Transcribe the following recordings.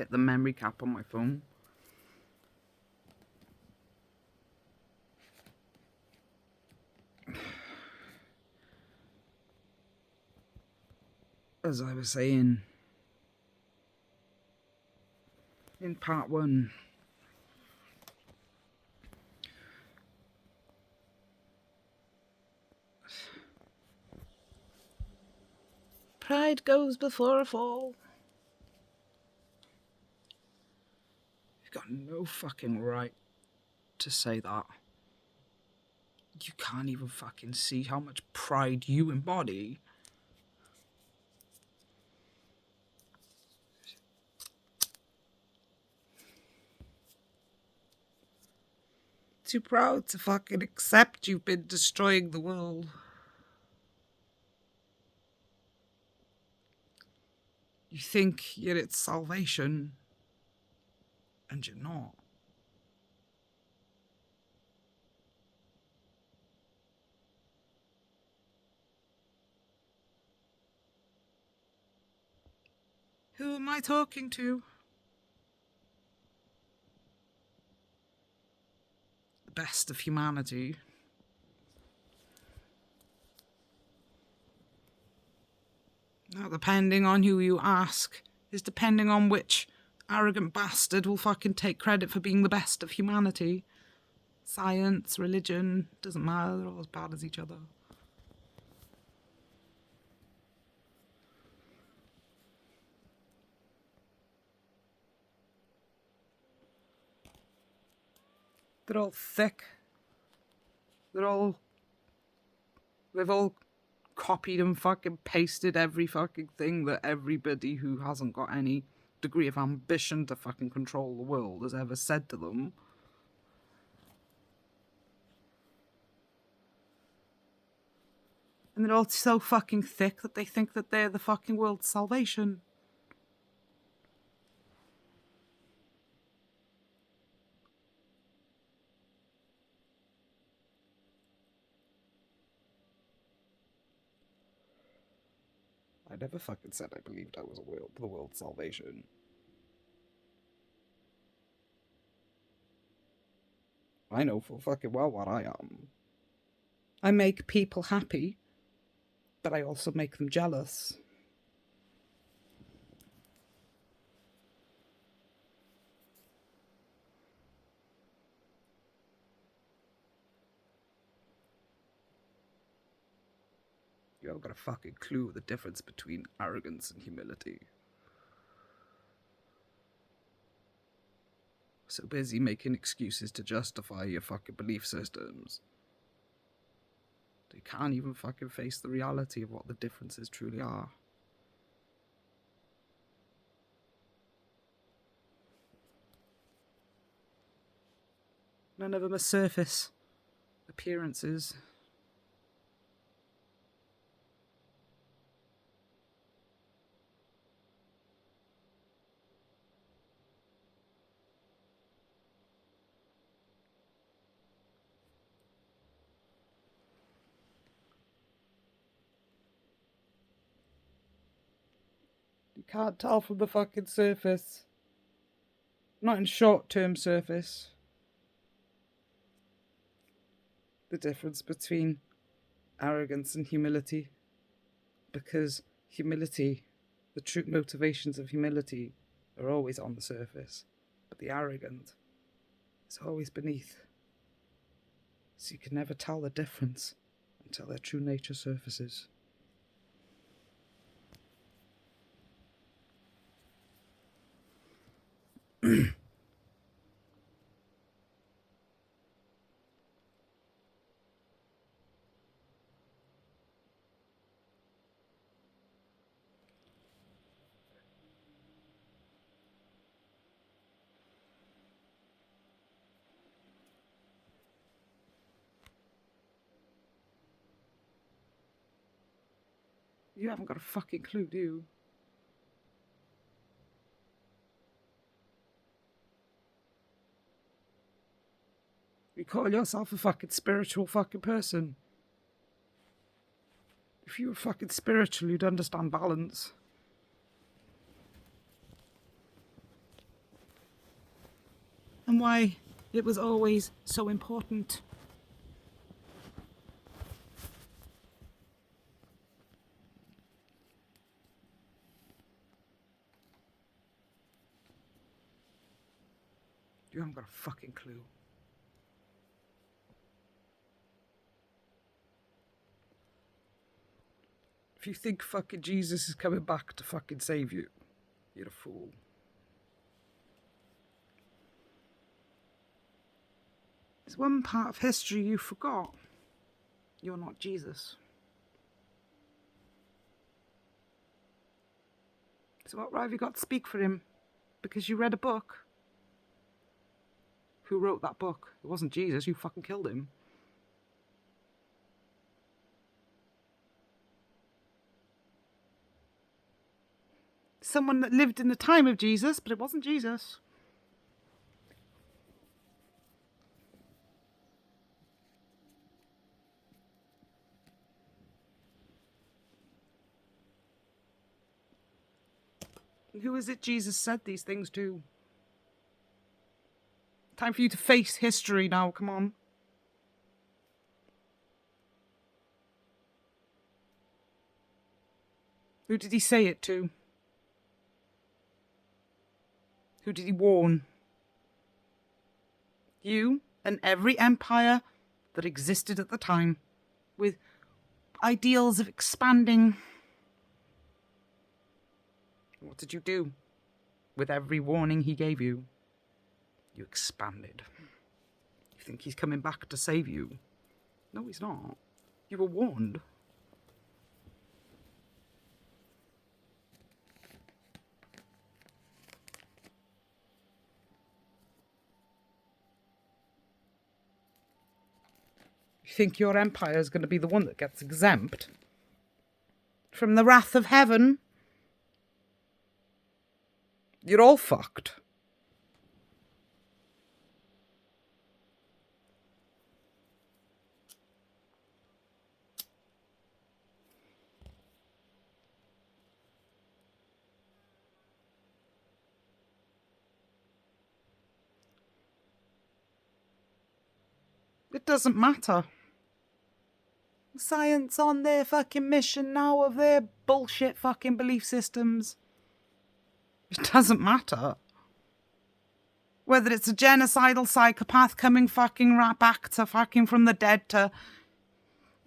hit the memory cap on my phone. As I was saying in part 1, pride goes before a fall. You've got no fucking right to say that. You can't even fucking see how much pride you embody. Too proud to fucking accept you've been destroying the world. You think you're its salvation, and you're not. Who am I talking to? The best of humanity. Now, depending on who you ask, is depending on which arrogant bastard will fucking take credit for being the best of humanity. Science, religion, doesn't matter, they're all as bad as each other. They're all thick. They've all copied and fucking pasted every fucking thing that everybody who hasn't got any degree of ambition to fucking control the world has ever said to them. And they're all so fucking thick that they think that they're the fucking world's salvation. I never fucking said I believed I was the world's salvation. I know full fucking well what I am. I make people happy, but I also make them jealous. You haven't got a fucking clue the difference between arrogance and humility. So busy making excuses to justify your fucking belief systems. You can't even fucking face the reality of what the differences truly are. None of them are surface appearances. You can't tell from the fucking surface. Not in short-term surface. The difference between arrogance and humility. Because humility, the true motivations of humility, are always on the surface. But the arrogant is always beneath. So you can never tell the difference until their true nature surfaces. You haven't got a fucking clue, do you? You call yourself a fucking spiritual fucking person. If you were fucking spiritual, you'd understand balance. and why it was always so important. You haven't got a fucking clue. If you think fucking Jesus is coming back to fucking save you, you're a fool. There's one part of history you forgot. You're not Jesus. So what right have you got to speak for him? Because you read a book? Who wrote that book? It wasn't Jesus, you fucking killed him. Someone that lived in the time of Jesus, but it wasn't Jesus. Who is it Jesus said these things to? Time for you to face history now, come on. Who did he say it to? Who did he warn? You and every empire that existed at the time, with ideals of expanding. What did you do with every warning he gave you? You expanded. You think he's coming back to save you? No, he's not. You were warned. You think your empire is going to be the one that gets exempt from the wrath of heaven? You're all fucked. It doesn't matter. Science on their fucking mission now of their bullshit fucking belief systems. It doesn't matter. Whether it's a genocidal psychopath coming fucking right back to fucking from the dead to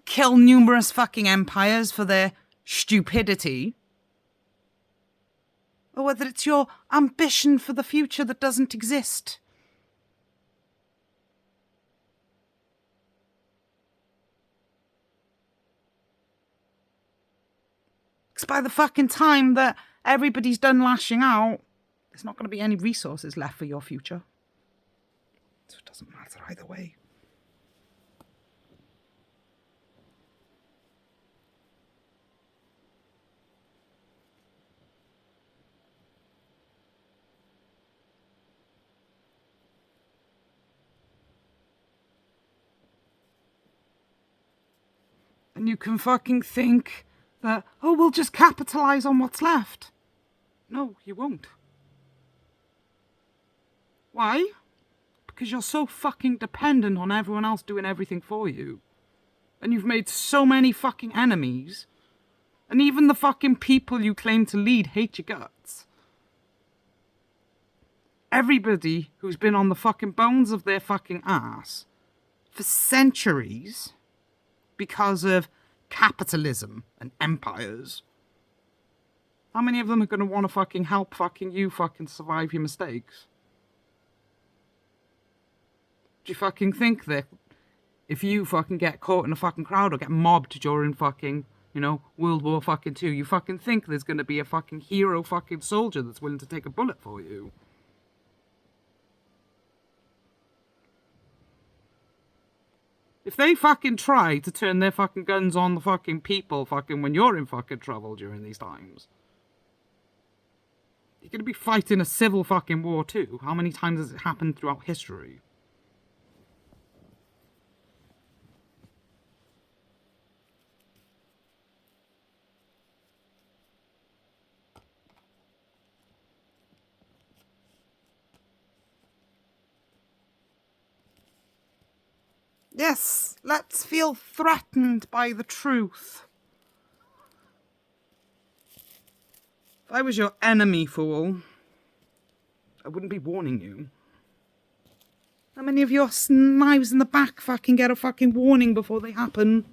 kill numerous fucking empires for their stupidity. Or whether it's your ambition for the future that doesn't exist. Because by the fucking time that everybody's done lashing out, there's not going to be any resources left for your future. So it doesn't matter either way. And you can fucking think that, oh, we'll just capitalise on what's left. No, you won't. Why? Because you're so fucking dependent on everyone else doing everything for you. And you've made so many fucking enemies. And even the fucking people you claim to lead hate your guts. Everybody who's been on the fucking bones of their fucking ass for centuries because of capitalism and empires. How many of them are going to want to fucking help fucking you fucking survive your mistakes? Do you fucking think that if you fucking get caught in a fucking crowd or get mobbed during fucking, World War fucking 2, you fucking think there's going to be a fucking hero fucking soldier that's willing to take a bullet for you? If they fucking try to turn their fucking guns on the fucking people fucking when you're in fucking trouble during these times, you're going to be fighting a civil fucking war too. How many times has it happened throughout history? Yes, let's feel threatened by the truth. If I was your enemy, fool, I wouldn't be warning you. How many of your knives in the back fucking get a fucking warning before they happen?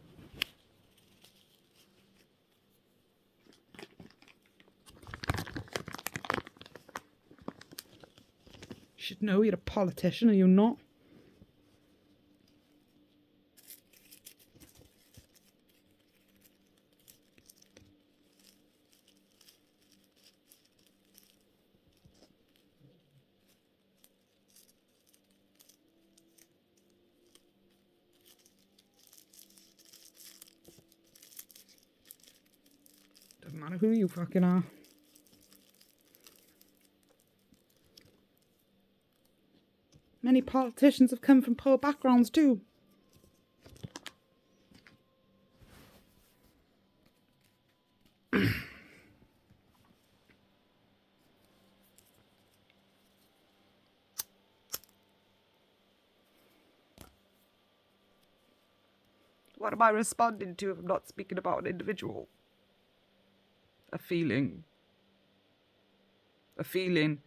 You should know you're a politician, are you not? Doesn't matter who you fucking are. Many politicians have come from poor backgrounds too. What am I responding to if I'm not speaking about an individual? A feeling. A feeling.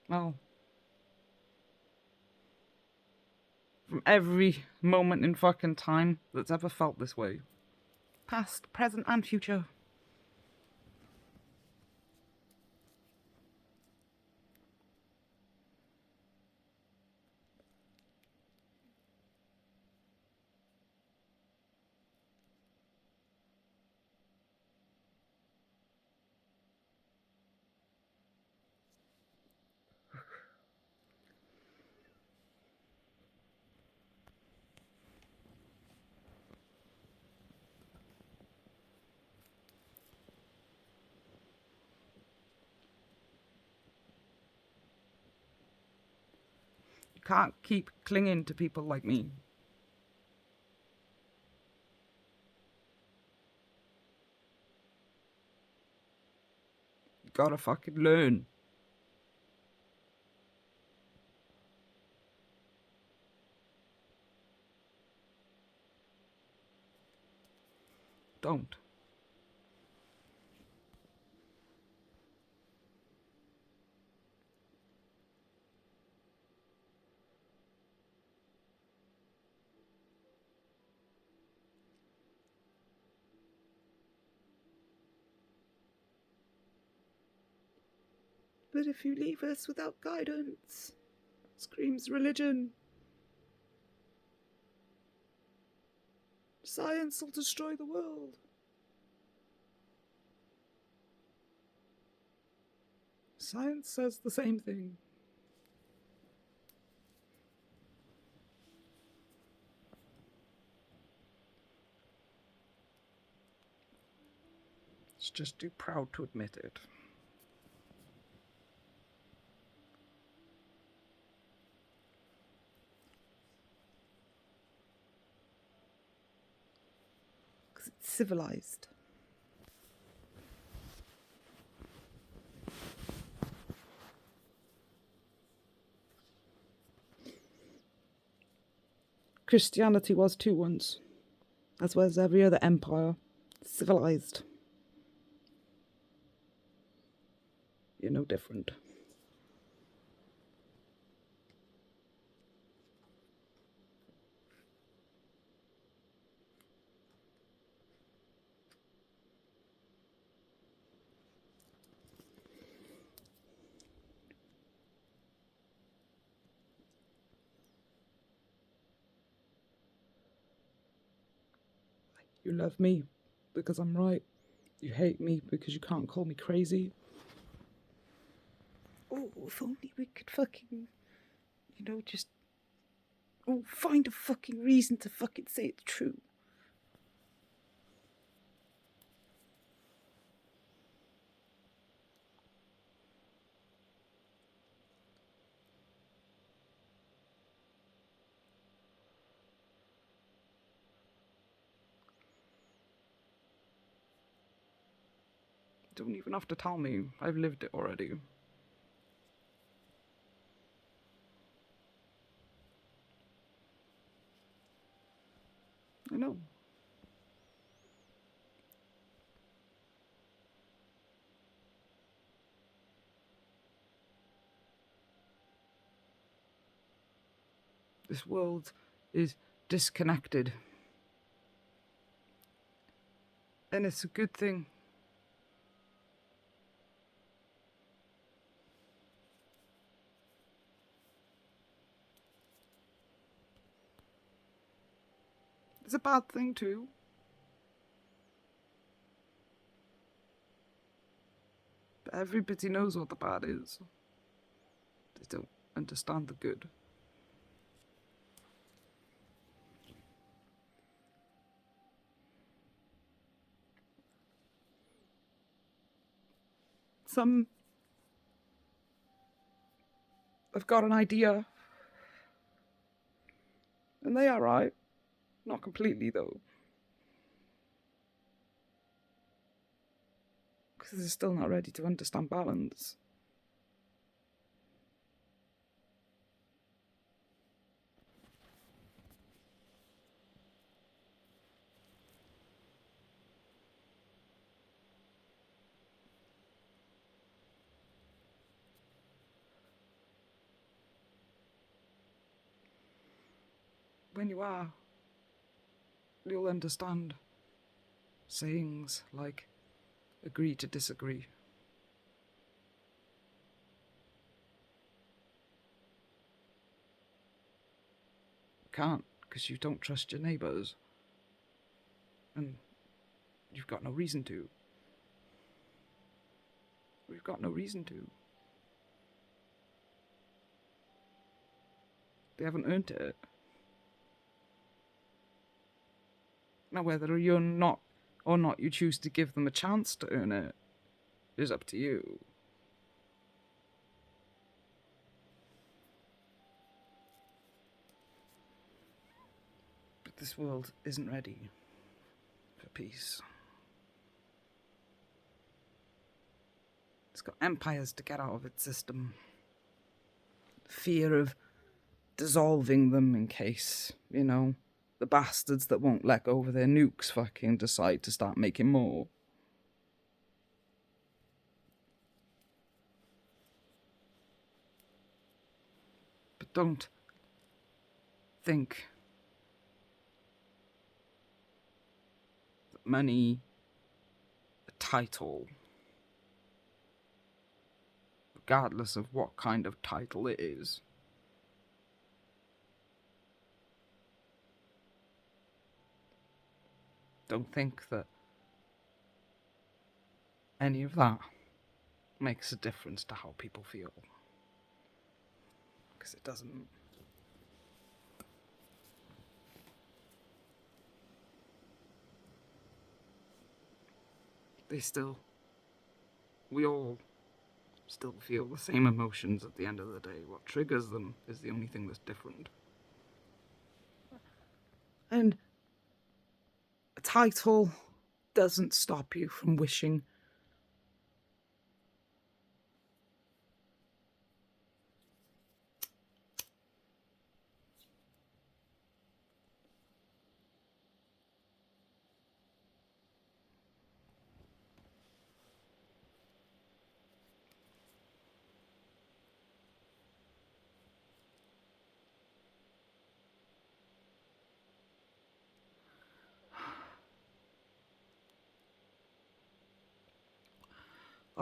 Well, from every moment in fucking time that's ever felt this way. Past, present, and future. You can't keep clinging to people like me. You gotta fucking learn. Don't. But if you leave us without guidance, screams religion. Science will destroy the world. Science says the same thing. It's just too proud to admit it. Because it's civilized. Christianity was too once, as well as every other empire. Civilized. You're no different. You love me because I'm right. You hate me because you can't call me crazy. Oh, if only we could fucking, just find a fucking reason to fucking say it's true. Don't even have to tell me. I've lived it already. I know. This world is disconnected. And it's a good thing. It's a bad thing too. But everybody knows what the bad is. They don't understand the good. Some have got an idea. And they are right. Not completely, though. Because they're still not ready to understand balance. When you are, you'll understand sayings like agree to disagree. You can't, because you don't trust your neighbours. And you've got no reason to. We've got no reason to. They haven't earned it. Now, whether you're not or not you choose to give them a chance to earn it is up to you. But this world isn't ready for peace. It's got empires to get out of its system. Fear of dissolving them in case, the bastards that won't let go of their nukes fucking decide to start making more. But don't think that money, a title, regardless of what kind of title it is, don't think that any of that makes a difference to how people feel. Because it doesn't. We all still feel the same emotions at the end of the day. What triggers them is the only thing that's different. And a title doesn't stop you from wishing.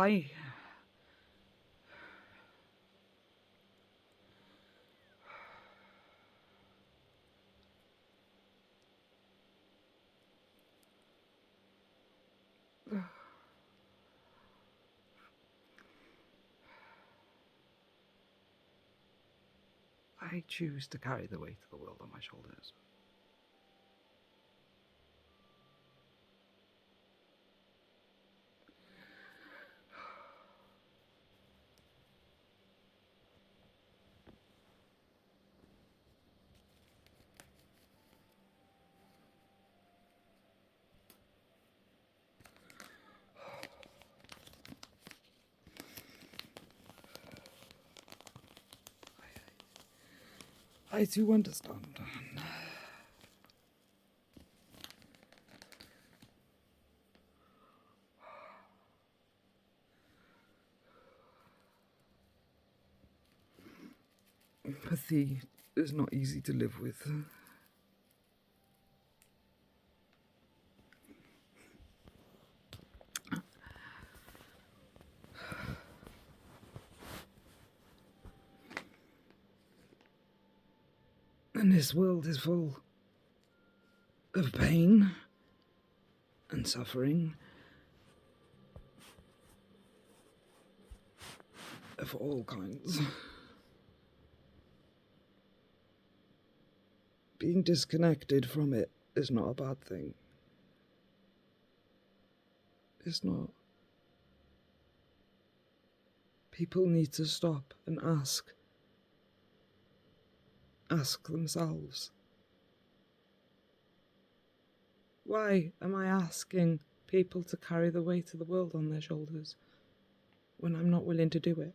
I choose to carry the weight of the world on my shoulders. I do understand. Empathy is not easy to live with. And this world is full of pain and suffering of all kinds. Being disconnected from it is not a bad thing. It's not. People need to stop and ask themselves, why am I asking people to carry the weight of the world on their shoulders when I'm not willing to do it?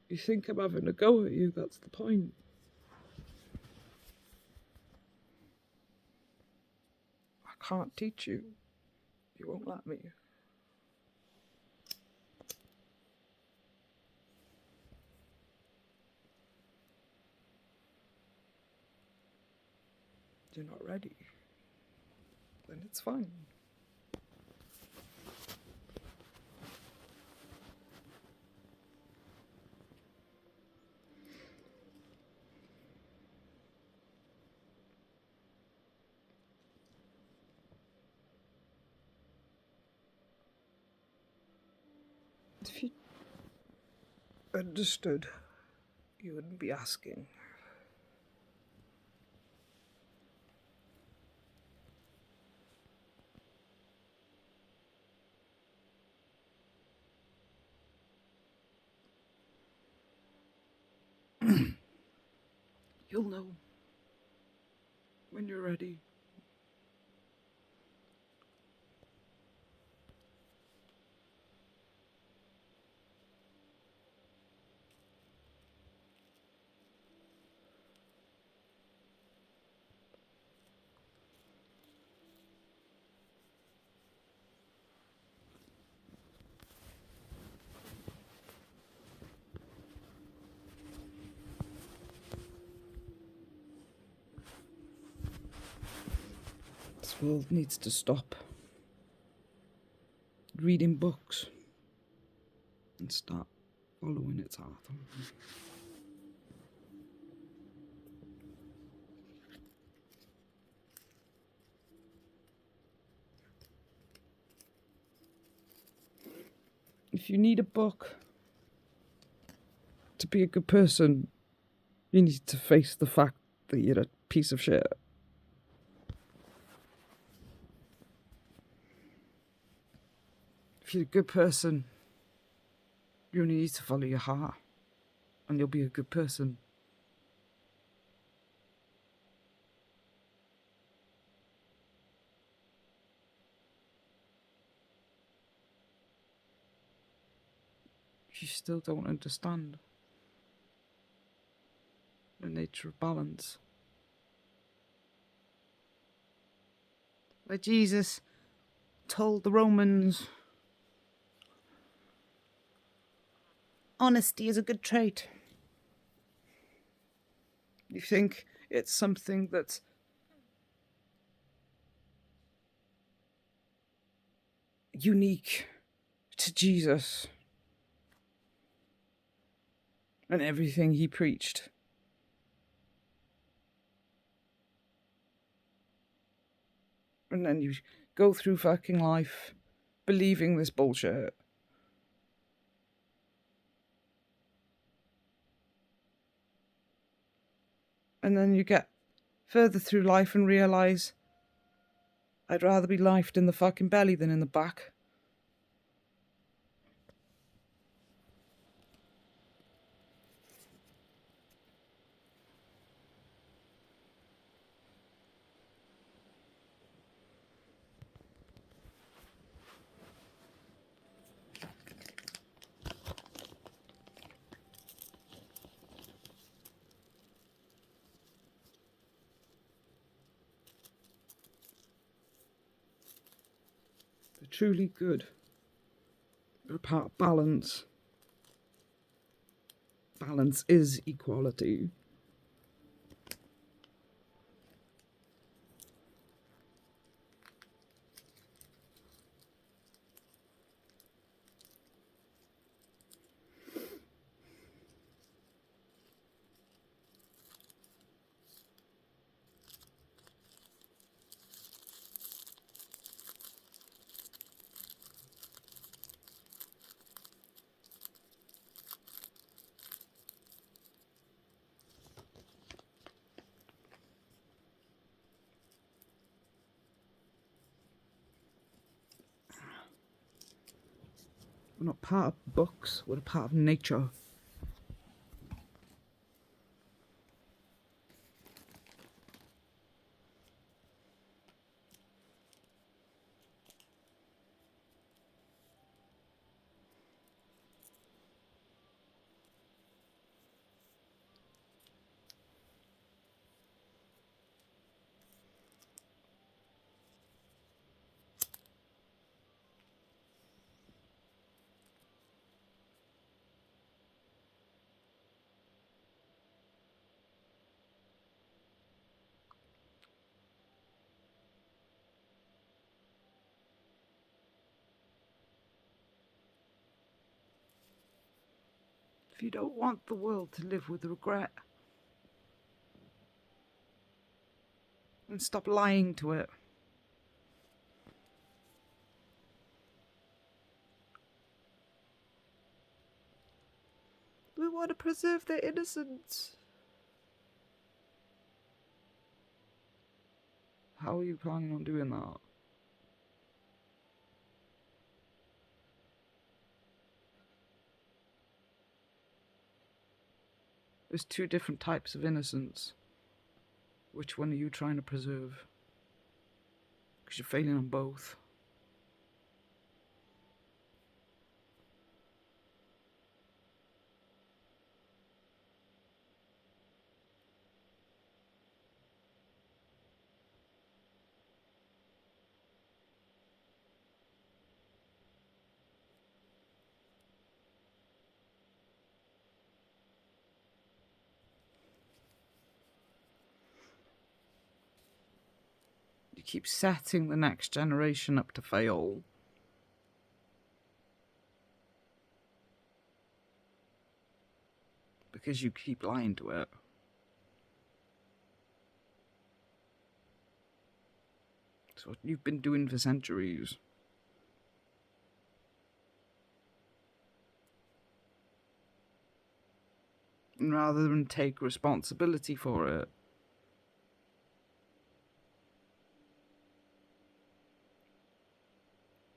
You think I'm having a go at you, that's the point. I can't teach you. You won't let me. You're not ready. Then it's fine. If you understood, you wouldn't be asking. You'll know when you're ready. This world needs to stop reading books and start following its heart. If you need a book to be a good person, you need to face the fact that you're a piece of shit. If you're a good person, you only need to follow your heart, and you'll be a good person. You still don't understand the nature of balance. Where Jesus told the Romans, honesty is a good trait. You think it's something that's unique to Jesus and everything he preached. And then you go through fucking life believing this bullshit. And then you get further through life and realise I'd rather be knifed in the fucking belly than in the back. the truly good are part of balance. Balance is equality. We're not part of books, we're a part of nature. If you don't want the world to live with regret, then stop lying to it. We want to preserve their innocence. How are you planning on doing that? There's two different types of innocence. Which one are you trying to preserve? Because you're failing on both. You keep setting the next generation up to fail. Because you keep lying to it. It's what you've been doing for centuries. And rather than take responsibility for it,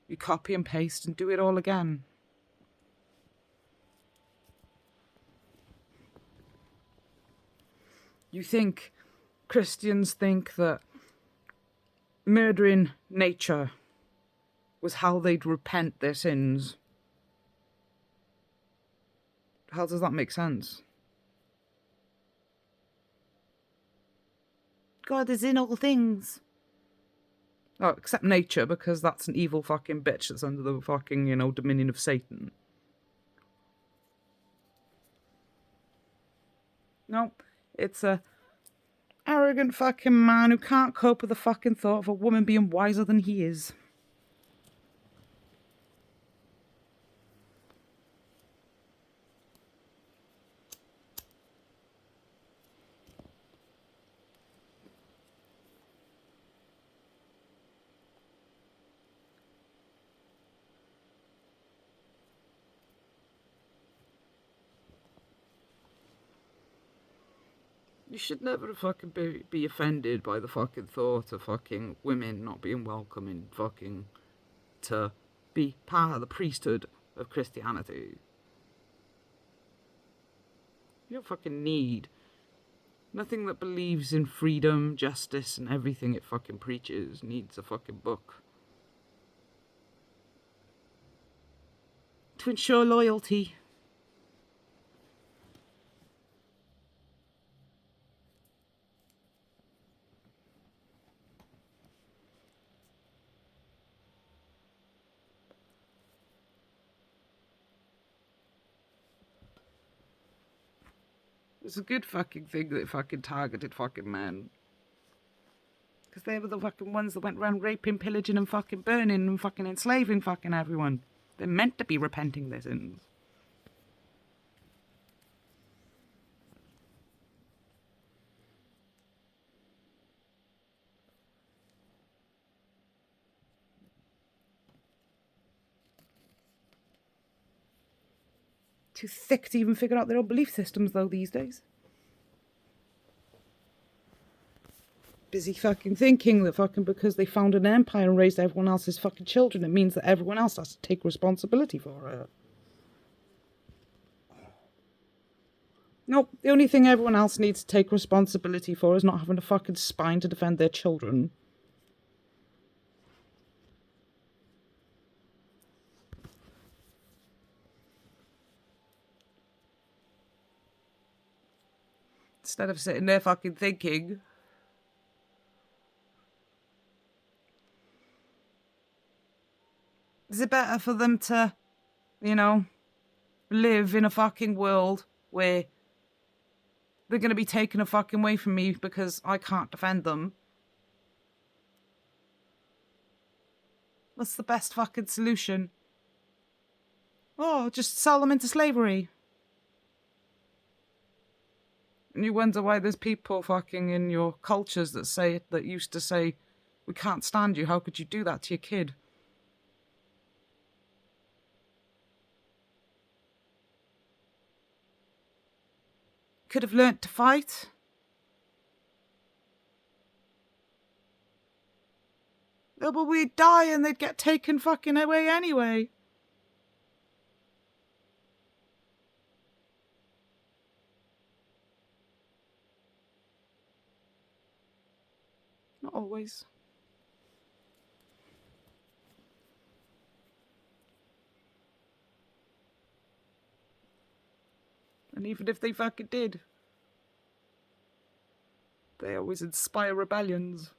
you copy and paste and do it all again. You think, Christians think that murdering nature was how they'd repent their sins. How does that make sense? God is in all things. Oh, except nature, because that's an evil fucking bitch that's under the fucking, dominion of Satan. No, it's a arrogant fucking man who can't cope with the fucking thought of a woman being wiser than he is. You should never fucking be offended by the fucking thought of fucking women not being welcome in fucking to be part of the priesthood of Christianity. You don't fucking need nothing that believes in freedom, justice, and everything it fucking preaches needs a fucking book. To ensure loyalty. It's a good fucking thing that fucking targeted fucking men. Because they were the fucking ones that went around raping, pillaging and fucking burning and fucking enslaving fucking everyone. They're meant to be repenting their sins. Too thick to even figure out their own belief systems, though, these days. Busy fucking thinking that fucking because they founded an empire and raised everyone else's fucking children, it means that everyone else has to take responsibility for it. Nope, the only thing everyone else needs to take responsibility for is not having a fucking spine to defend their children. Instead of sitting there fucking thinking, is it better for them to, live in a fucking world where they're going to be taken a fucking away from me because I can't defend them? What's the best fucking solution? Oh, just sell them into slavery. And you wonder why there's people fucking in your cultures that used to say, we can't stand you, how could you do that to your kid? Could have learnt to fight. Oh, but we'd die and they'd get taken fucking away anyway. Not always. And even if they fucking did, they always inspire rebellions.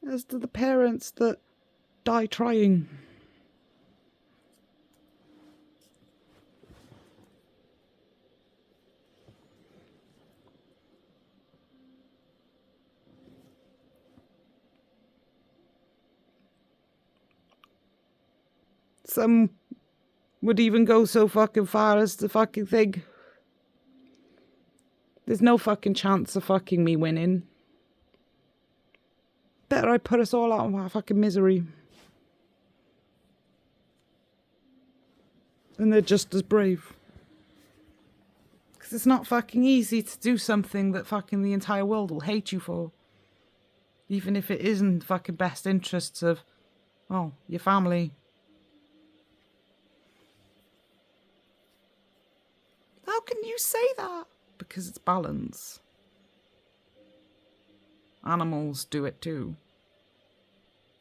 As do the parents that die trying. Some would even go so fucking far as to fucking think there's no fucking chance of fucking me winning. Better I put us all out of our fucking misery. And they're just as brave. Because it's not fucking easy to do something that fucking the entire world will hate you for. Even if it isn't fucking best interests of, your family. How can you say that? Because it's balance. Animals do it too.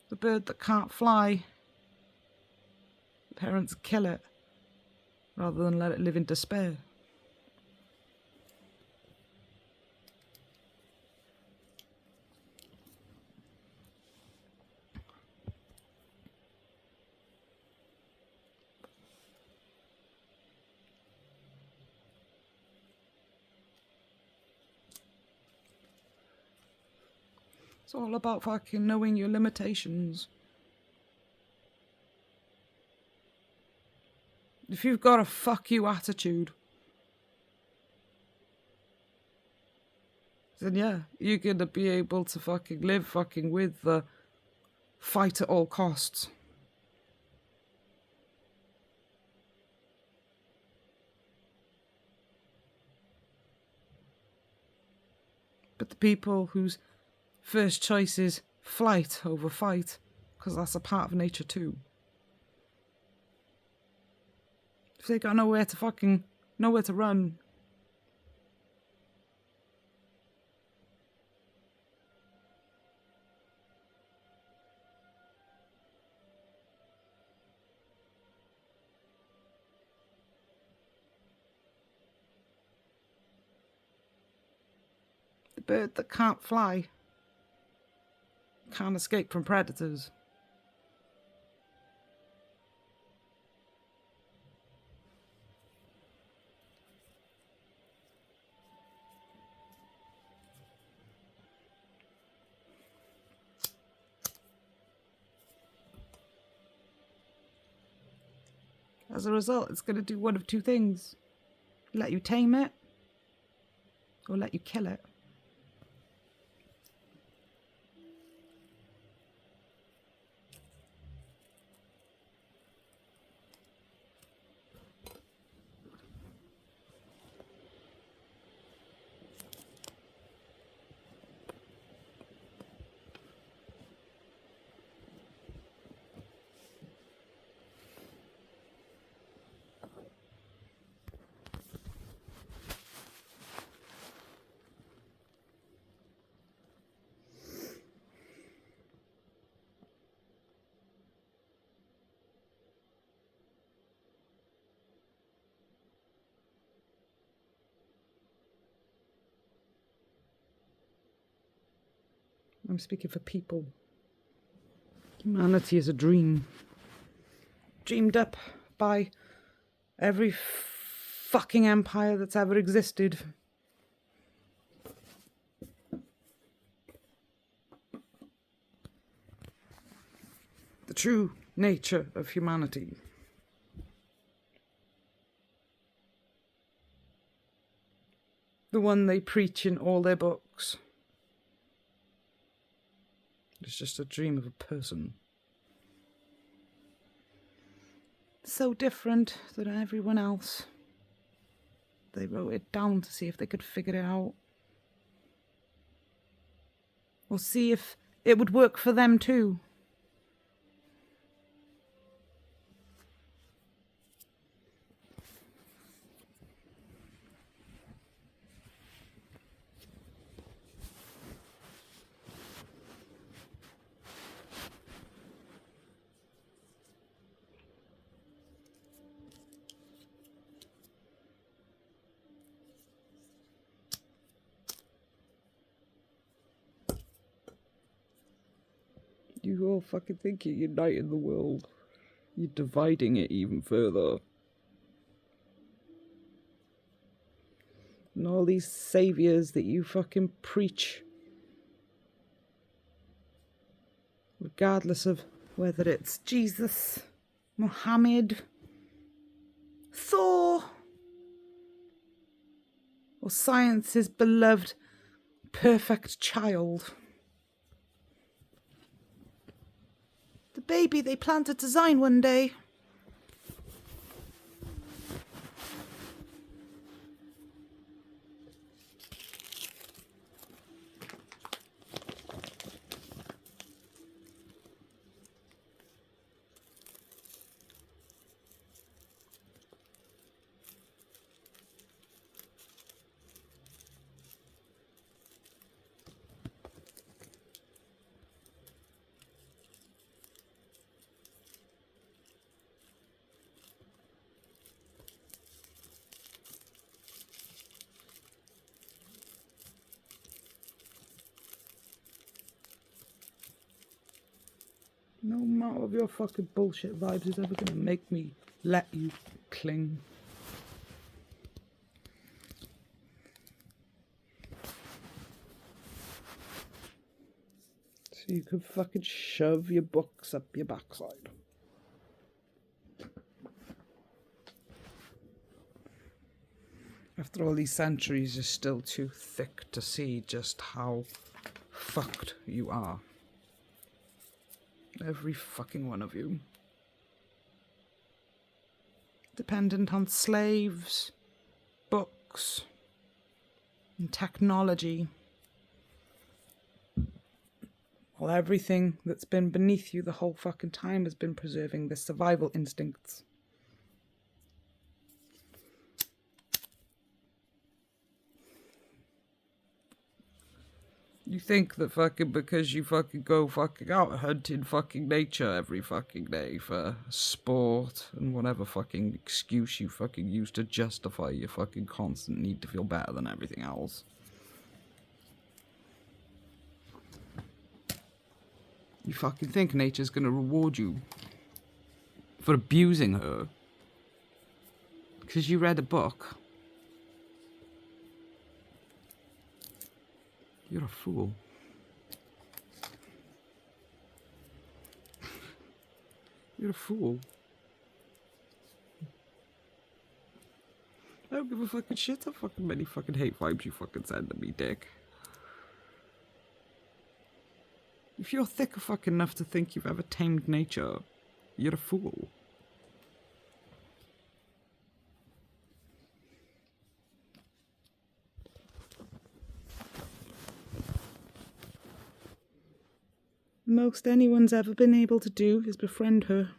The bird that can't fly, parents kill it rather than let it live in despair. It's all about fucking knowing your limitations. If you've got a fuck you attitude, then yeah, you're gonna be able to fucking live fucking with the fight at all costs. But the people whose first choice is flight over fight, because that's a part of nature too. If they got nowhere to run. The bird that can't fly can't escape from predators. As a result, it's going to do one of two things. Let you tame it, or let you kill it. I'm speaking for people. Humanity is a dream. Dreamed up by every fucking empire that's ever existed. The true nature of humanity. The one they preach in all their books. It's just a dream of a person. So different than everyone else. They wrote it down to see if they could figure it out. Or see if it would work for them too. You all fucking think you're uniting the world. You're dividing it even further. And all these saviors that you fucking preach, regardless of whether it's Jesus, Muhammad, Thor, or science's beloved perfect child. The baby they plan to design one day. No matter what your fucking bullshit vibes is ever gonna make me let you cling. So you can fucking shove your books up your backside. After all these centuries, you're still too thick to see just how fucked you are. Every fucking one of you. Dependent on slaves, books, and technology. While everything that's been beneath you the whole fucking time has been preserving the survival instincts. You think that fucking because you fucking go fucking out hunting fucking nature every fucking day for sport and whatever fucking excuse you fucking use to justify your fucking constant need to feel better than everything else. You fucking think nature's gonna reward you for abusing her because you read a book? You're a fool. You're a fool. I don't give a fucking shit how fucking many fucking hate vibes you fucking send to me, dick. If you're thick fucking enough to think you've ever tamed nature, you're a fool. Most anyone's ever been able to do is befriend her.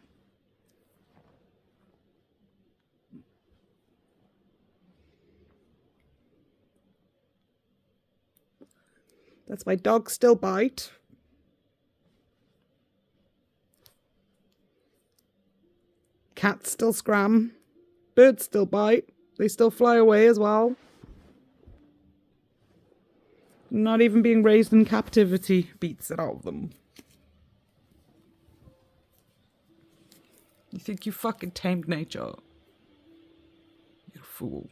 That's why dogs still bite. Cats still scram. Birds still bite. They still fly away as well. Not even being raised in captivity beats it out of them. You think you fucking tamed nature? You're a fool.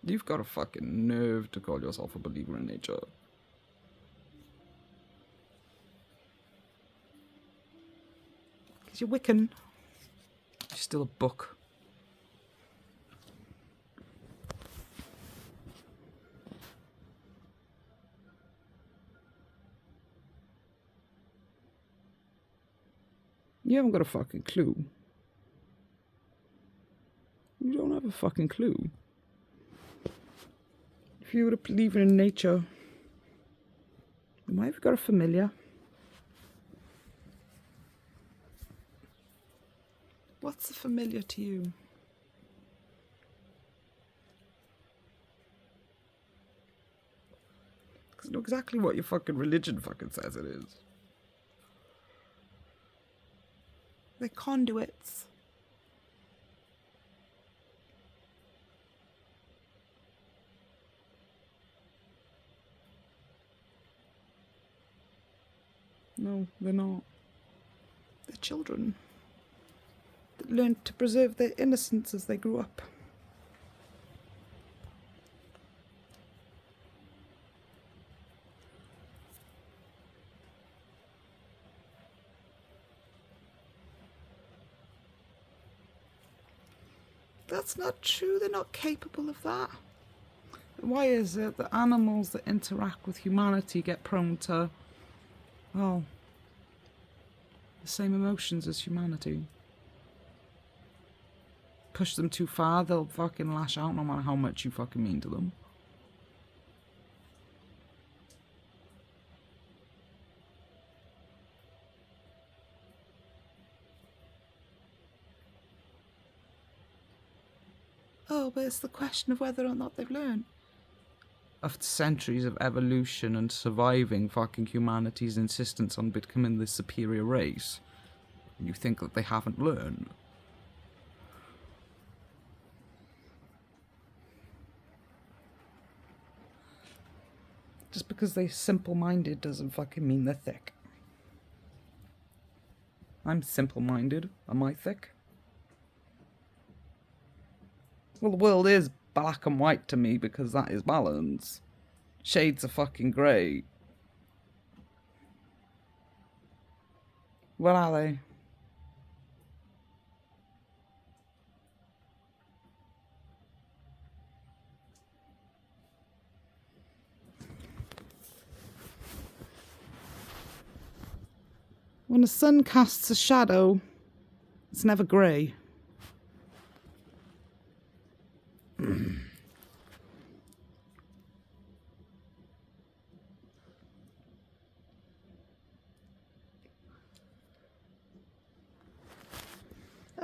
You've got a fucking nerve to call yourself a believer in nature. Because you're Wiccan. You're still a book. You haven't got a fucking clue. You don't have a fucking clue. If you were a believer in nature, then why have you got a familiar? What's a familiar to you? Because I know exactly what your fucking religion fucking says it is. They're conduits. No, they're not. They're children that learned to preserve their innocence as they grew up. That's not true. They're not capable of that. Why is it that animals that interact with humanity get prone to, well, the same emotions as humanity? Push them too far, they'll fucking lash out no matter how much you fucking mean to them. Oh, but it's the question of whether or not they've learned. After centuries of evolution and surviving fucking humanity's insistence on becoming the superior race, you think that they haven't learned? Just because they're simple-minded doesn't fucking mean they're thick. I'm simple-minded. Am I thick? Well, the world is black and white to me because that is balance. Shades of fucking grey. What are they? When the sun casts a shadow, it's never grey.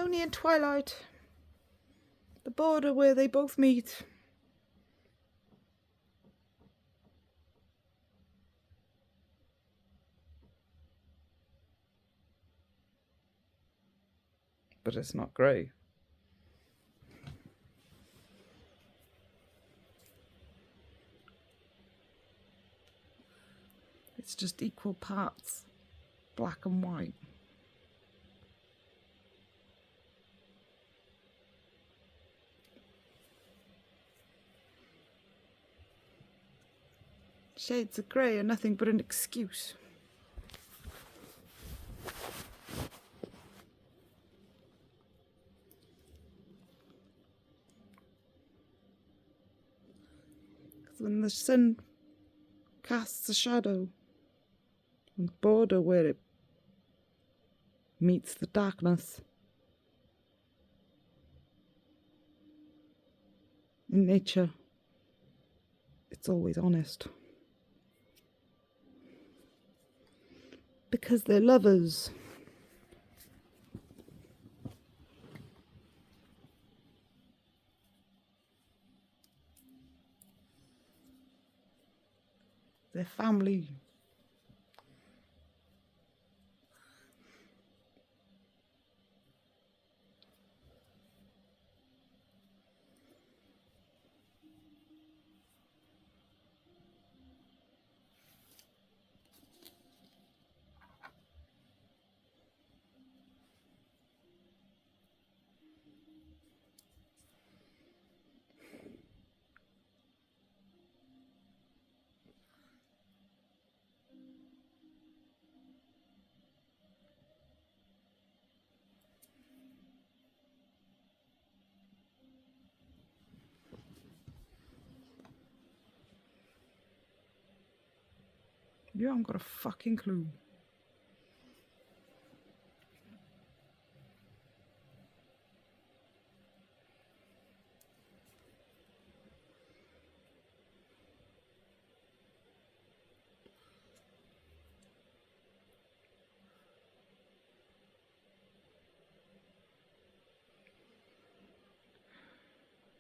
Only in twilight. The border where they both meet. But it's not grey. It's just equal parts black and white. Shades of grey are nothing but an excuse. When the sun casts a shadow on the border where it meets the darkness, in nature, it's always honest. Because they're lovers. They're family. You haven't got a fucking clue.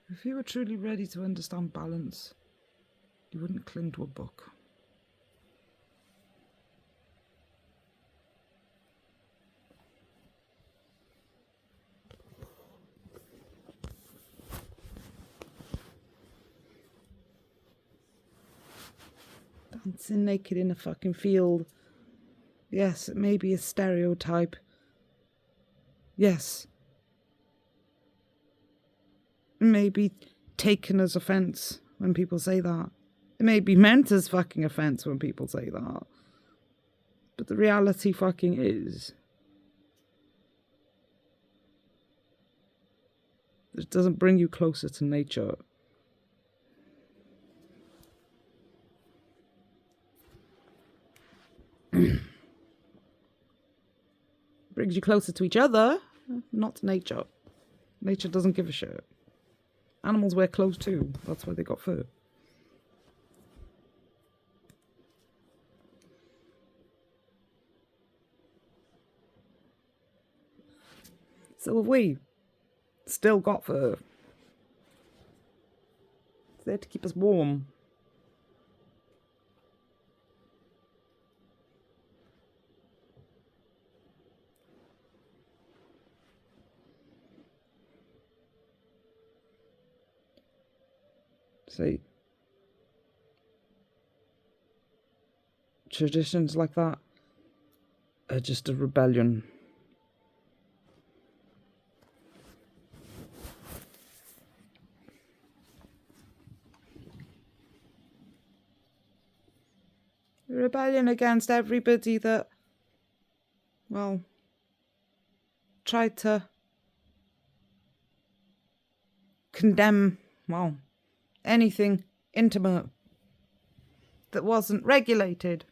If you were truly ready to understand balance, you wouldn't cling to a book. Dancing naked in a fucking field. Yes, it may be a stereotype. Yes. It may be taken as offence when people say that. It may be meant as fucking offence when people say that. But the reality fucking is, it doesn't bring you closer to nature. Brings you closer to each other, not to nature. Nature doesn't give a shit. Animals wear clothes too. That's why they got fur. So have we. Still got fur. It's there to keep us warm. See, traditions like that are just a rebellion. A rebellion against everybody that, well, tried to condemn, well, anything intimate that wasn't regulated.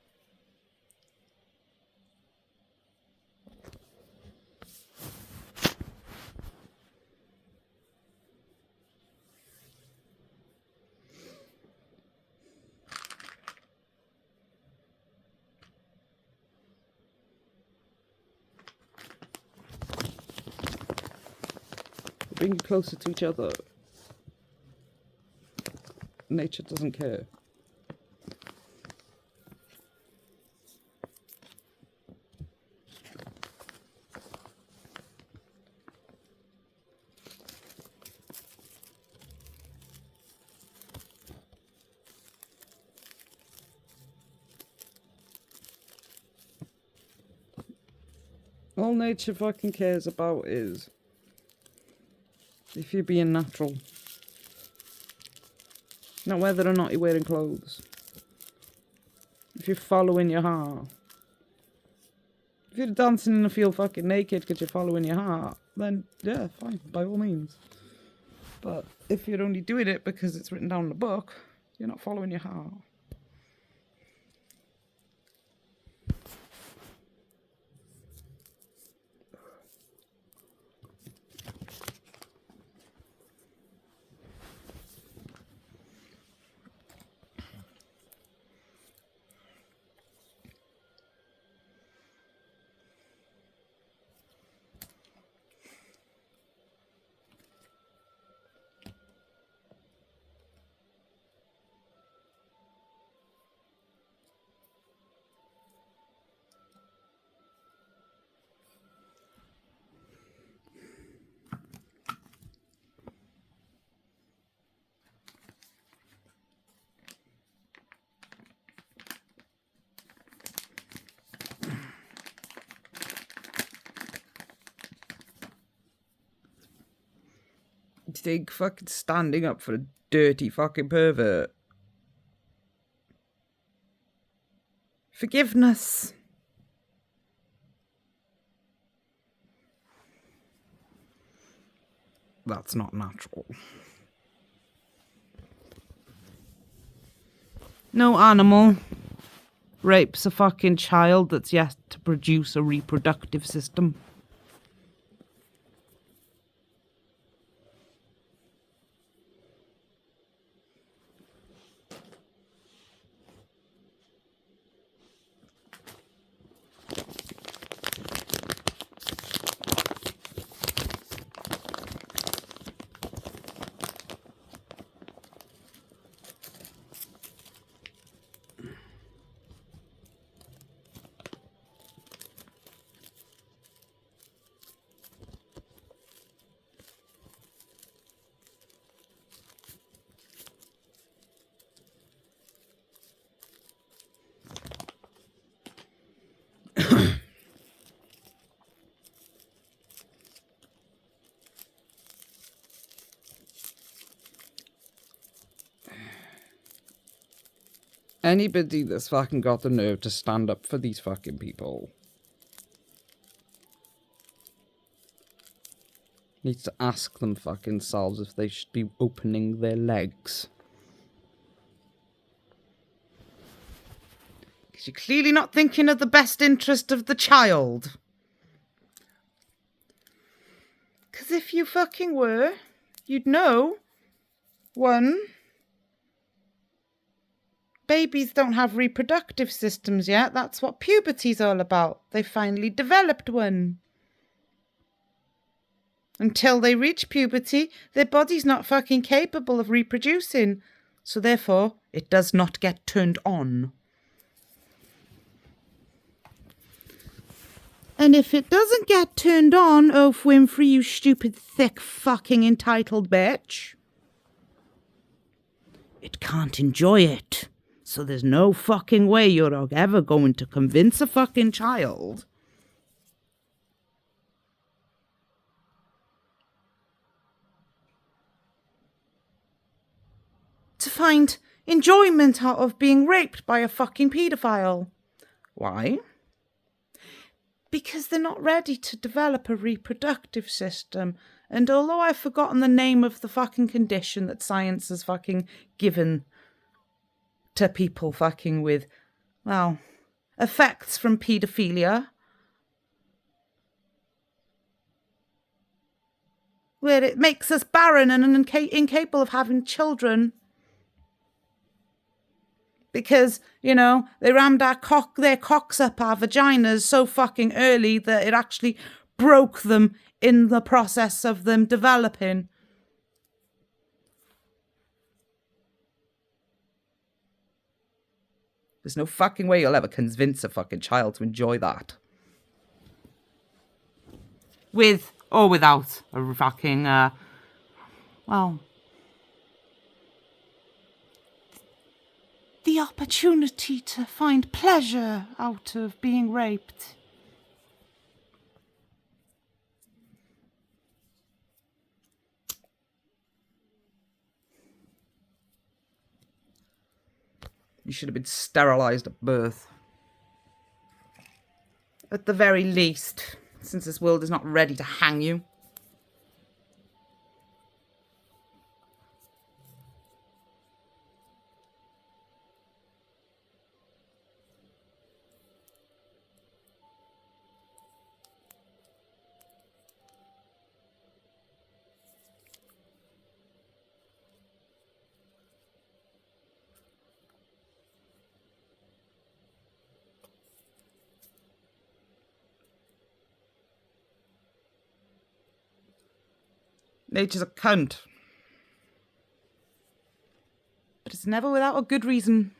bring you closer to each other. Nature doesn't care. All nature fucking cares about is if you're being natural. Not whether or not you're wearing clothes. If you're following your heart. If you're dancing in the field fucking naked because you're following your heart, then yeah, fine, by all means. But if you're only doing it because it's written down in the book, you're not following your heart. Do you think fucking standing up for a dirty fucking pervert? Forgiveness. That's not natural. No animal rapes a fucking child that's yet to produce a reproductive system. Anybody that's fucking got the nerve to stand up for these fucking people needs to ask them fucking selves if they should be opening their legs. Because you're clearly not thinking of the best interest of the child. Because if you fucking were, you'd know, one, babies don't have reproductive systems yet. That's what puberty's all about. They finally developed one. Until they reach puberty, their body's not fucking capable of reproducing. So therefore, it does not get turned on. And if it doesn't get turned on, Oprah Winfrey, you stupid, thick, fucking entitled bitch, it can't enjoy it. So there's no fucking way you're ever going to convince a fucking child to find enjoyment out of being raped by a fucking paedophile. Why? Because they're not ready to develop a reproductive system. And although I've forgotten the name of the fucking condition that science has fucking given to people fucking with, well, effects from paedophilia, where it makes us barren and incapable of having children. Because, you know, they rammed their cocks up our vaginas so fucking early that it actually broke them in the process of them developing. There's no fucking way you'll ever convince a fucking child to enjoy that. With or without a fucking, well, the opportunity to find pleasure out of being raped. You should have been sterilised at birth. At the very least, since this world is not ready to hang you. Nature's a cunt. But it's never without a good reason.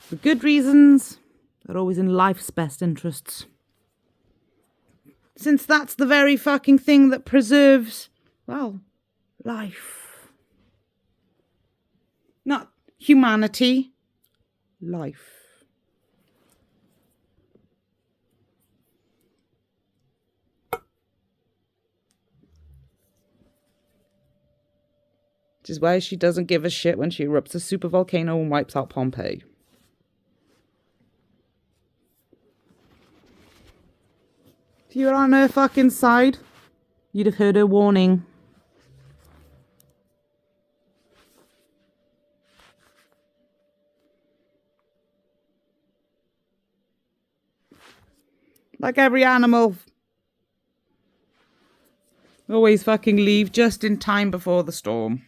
The good reasons are always in life's best interests. Since that's the very fucking thing that preserves, well, life. Not humanity. Life. Which is why she doesn't give a shit when she erupts a supervolcano and wipes out Pompeii. If you were on her fucking side, you'd have heard her warning. Like every animal. Always fucking leave just in time before the storm.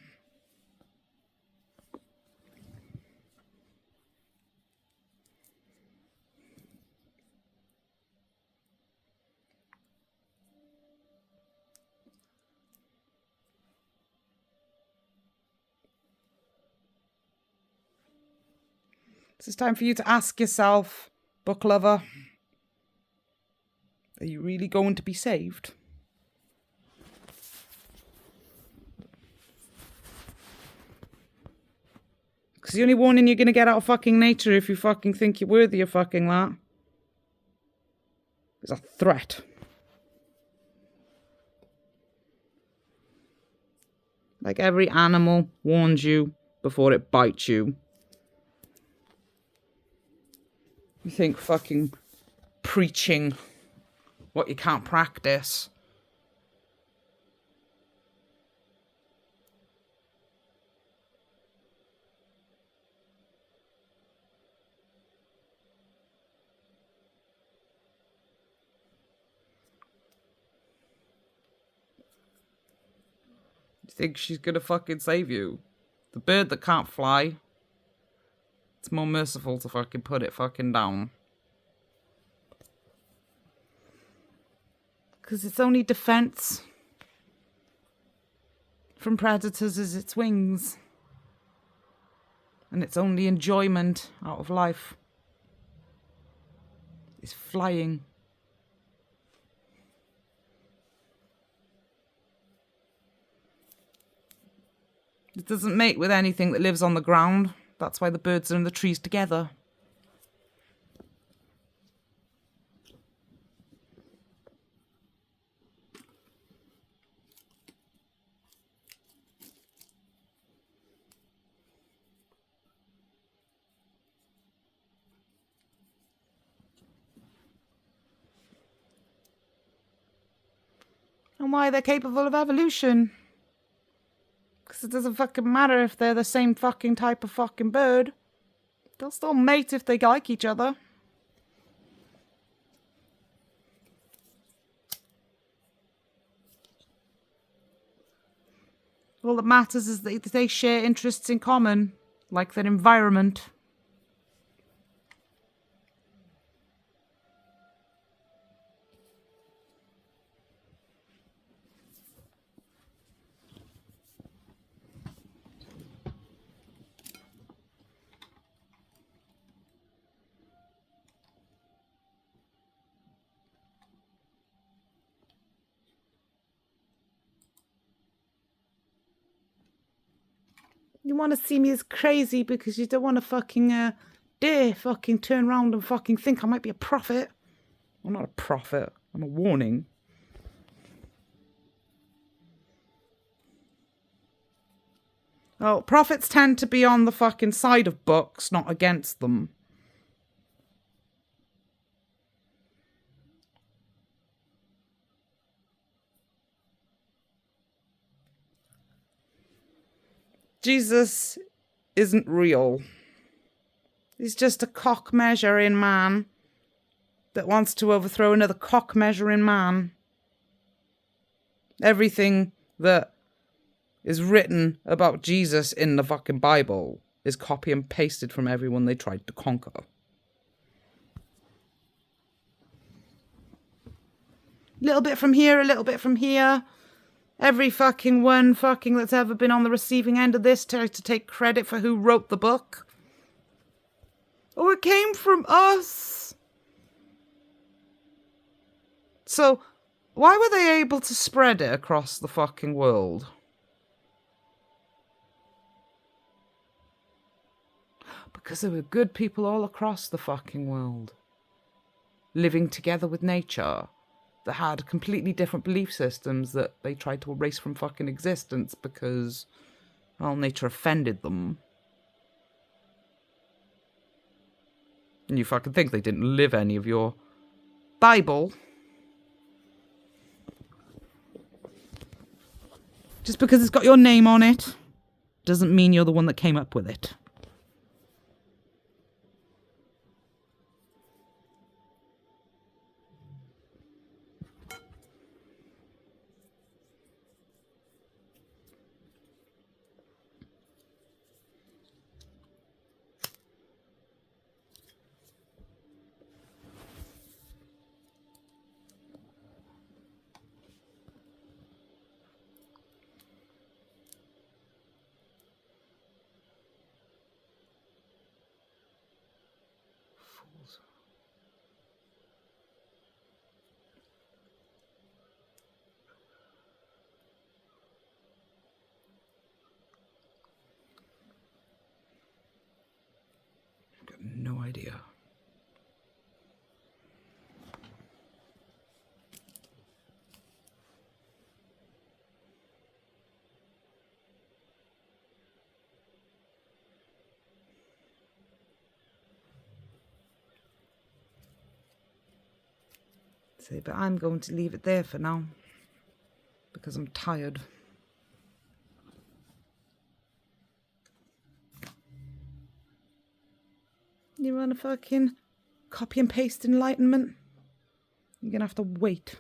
It's time for you to ask yourself, book lover, are you really going to be saved? Because the only warning you're going to get out of fucking nature if you fucking think you're worthy of fucking that is a threat. Like every animal warns you before it bites you. You think fucking preaching what you can't practice. You think she's gonna fucking save you? The bird that can't fly. It's more merciful to fucking put it fucking down. Because its only defense from predators is its wings. And its only enjoyment out of life is flying. It doesn't mate with anything that lives on the ground. That's why the birds are in the trees together. And why they're capable of evolution. Because it doesn't fucking matter if they're the same fucking type of fucking bird. They'll still mate if they like each other. All that matters is that they share interests in common, like their environment. You want to see me as crazy because you don't want to fucking dare fucking turn around and fucking think I might be a prophet. I'm not a prophet. I'm a warning. Oh, prophets tend to be on the fucking side of books, not against them. Jesus isn't real. He's just a cock measuring man that wants to overthrow another cock measuring man. Everything that is written about Jesus in the fucking Bible is copy and pasted from everyone they tried to conquer. Little bit from here, a little bit from here. Every fucking one fucking that's ever been on the receiving end of this tries to take credit for who wrote the book. Oh, it came from us. So, why were they able to spread it across the fucking world? Because there were good people all across the fucking world, living together with nature, that had completely different belief systems that they tried to erase from fucking existence because, well, nature offended them. And you fucking think they didn't live any of your Bible? Just because it's got your name on it doesn't mean you're the one that came up with it. Fools. I've got no idea. Say, but I'm going to leave it there for now because I'm tired. You want to fucking copy and paste enlightenment? You're gonna have to wait.